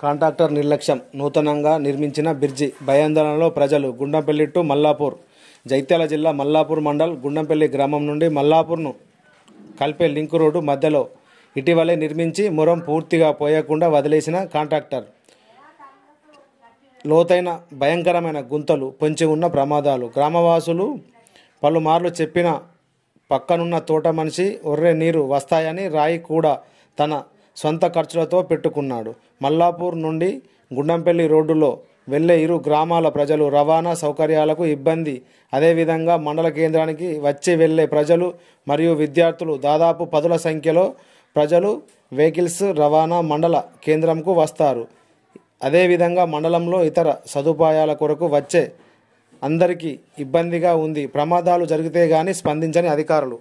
Contractor నిర్లక్ష్యం. నూతనంగా నిర్మించిన బ్రిడ్జి భయాందోళనలో ప్రజలు. గుండంపల్లి టు మల్లాపూర్. జగిత్యాల జిల్లా మల్లాపూర్ మండల్ గుండంపల్లి గ్రామం నుండి మల్లాపూర్ను కలిపే లింక్ రోడ్డు మధ్యలో ఇటీవలే నిర్మించి మొరం పూర్తిగా పోయకుండా వదిలేసిన కాంట్రాక్టర్ లోతైన భయంకరమైన గుంతలు పొంచి ఉన్న ప్రమాదాలు. గ్రామవాసులు పలుమార్లు చెప్పిన పక్కనున్న తోట మనిషి ఒర్రె నీరు వస్తాయని రాయి కూడా తన సొంత ఖర్చులతో పెట్టుకున్నాడు. మల్లాపూర్ నుండి గుండంపల్లి రోడ్డులో వెళ్లే ఇరు గ్రామాల ప్రజలు రవాణా సౌకర్యాలకు ఇబ్బంది. అదేవిధంగా మండల కేంద్రానికి వచ్చి వెళ్లే ప్రజలు మరియు విద్యార్థులు దాదాపు పదుల సంఖ్యలో ప్రజలు వెహికల్స్ రవాణా మండల కేంద్రంకు వస్తారు. అదేవిధంగా మండలంలో ఇతర సదుపాయాల కొరకు వచ్చే అందరికీ ఇబ్బందిగా ఉంది. ప్రమాదాలు జరిగితే గానీ స్పందించని అధికారులు.